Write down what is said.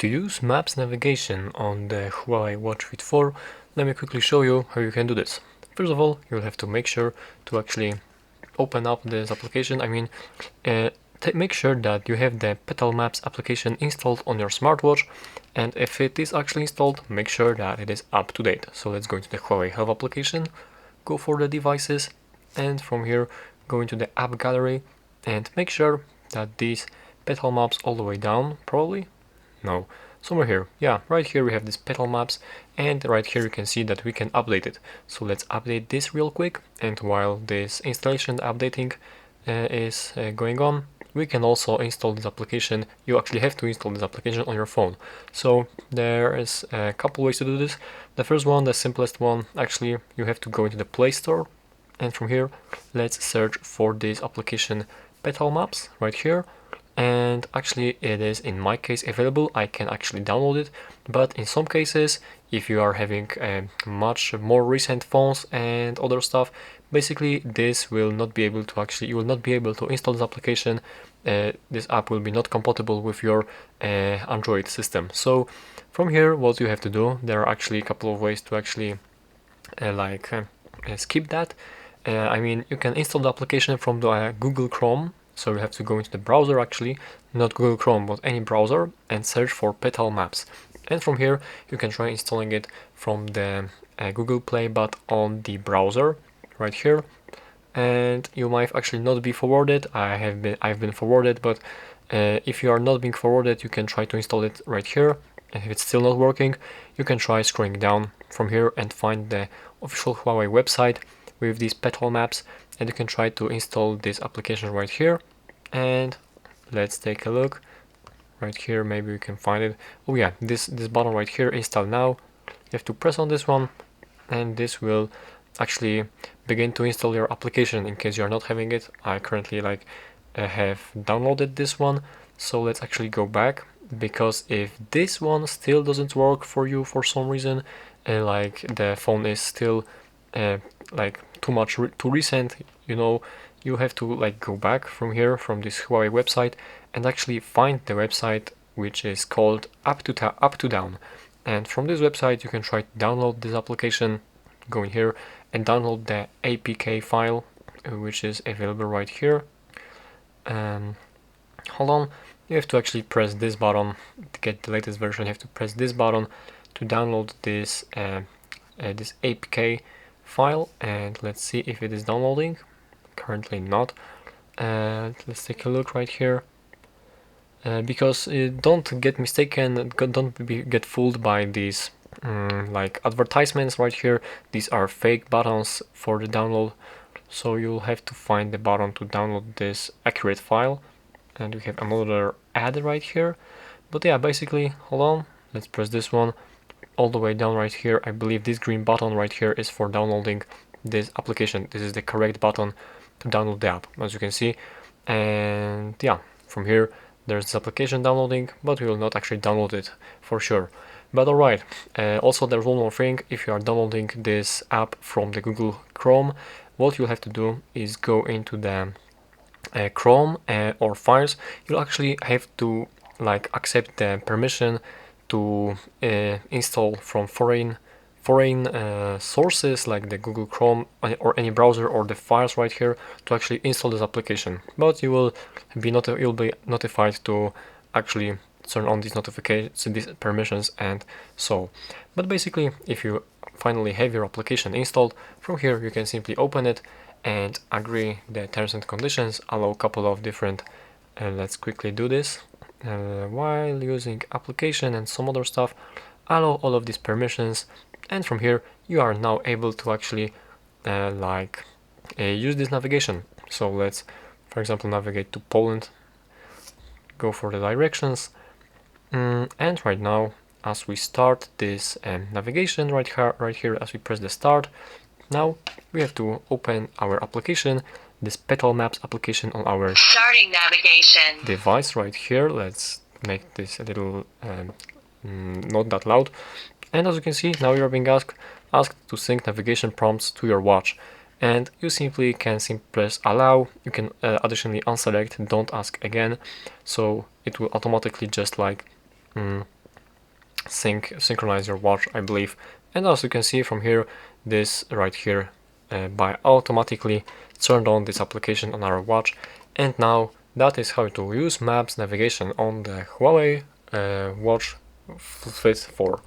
To use Maps navigation on the Huawei Watch Fit 4, let me quickly show you how you can do this. First of all, you'll have to make sure to actually open up this application. Make sure that you have the Petal Maps application installed on your smartwatch, and if it is actually installed, make sure that it is up to date. So let's go into the Huawei Health application, go for the devices, and from here go into the app gallery and make sure that these Petal Maps all the way down, probably. No, somewhere here. Yeah, right here we have this Petal Maps, and right here you can see that we can update it. So let's update this real quick, and while this installation updating is going on, we can also install this application. You actually have to install this application on your phone. So there is a couple ways to do this. The first one, the simplest one, actually you have to go into the Play Store, and from here let's search for this application Petal Maps right here. And actually it is in my case available. I can actually download it, but in some cases, if you are having much more recent phones and other stuff, basically this will not be able to you will not be able to install this application. This app will be not compatible with your Android system. So from here, what you have to do, there are actually a couple of ways to actually skip that. You can install the application from the Google Chrome. So you have to go into the browser, actually, not Google Chrome, but any browser, and search for Petal Maps. And from here, you can try installing it from the Google Play, but on the browser, right here. And you might actually not be forwarded. I've been forwarded, but if you are not being forwarded, you can try to install it right here. And if it's still not working, you can try scrolling down from here and find the official Huawei website with these Petal Maps, and you can try to install this application right here. And let's take a look right here, maybe we can find it. Oh yeah, this button right here, install now. You have to press on this one, and this will actually begin to install your application in case you are not having it. I currently have downloaded this one, so let's actually go back, because if this one still doesn't work for you for some reason, the phone is still too recent, you have to go back from here, from this Huawei website, and actually find the website which is called up to down. And from this website you can try to download this application. Go in here and download the APK file, which is available right here. Hold on, you have to actually press this button to get the latest version. You have to press this button to download this this APK file, and let's see if it is downloading. Currently not. Let's take a look right here, because don't get mistaken, don't get fooled by these advertisements right here. These are fake buttons for the download, so you'll have to find the button to download this accurate file. And we have another ad right here, but yeah, basically, hold on, let's press this one all the way down right here. I believe this green button right here is for downloading this application. This is the correct button to download the app, as you can see. And yeah, from here there's this application downloading, but we will not actually download it for sure. But alright, also there's one more thing. If you are downloading this app from the Google Chrome, what you'll have to do is go into the Chrome or files. You'll actually have to accept the permission to install from foreign sources like the Google Chrome or any browser, or the files right here, to actually install this application. But you'll be notified to actually turn on these notifications, these permissions, and so. But basically, if you finally have your application installed, from here you can simply open it and agree the terms and conditions, allow a couple of different let's quickly do this. While using application and some other stuff, allow all of these permissions, and from here you are now able to actually use this navigation. So let's, for example, navigate to Poland, go for the directions, and right now, as we start this navigation right here, as we press the start, now we have to open our application, this Petal Maps application, on our starting navigation device right here. Let's make this a little not that loud. And as you can see, now you are being asked to sync navigation prompts to your watch, and you simply can press allow. You can additionally unselect don't ask again, so it will automatically just synchronize your watch, I believe. And as you can see from here, this right here by automatically turned on this application on our watch. And now that is how to use maps navigation on the Huawei Watch Fit 4.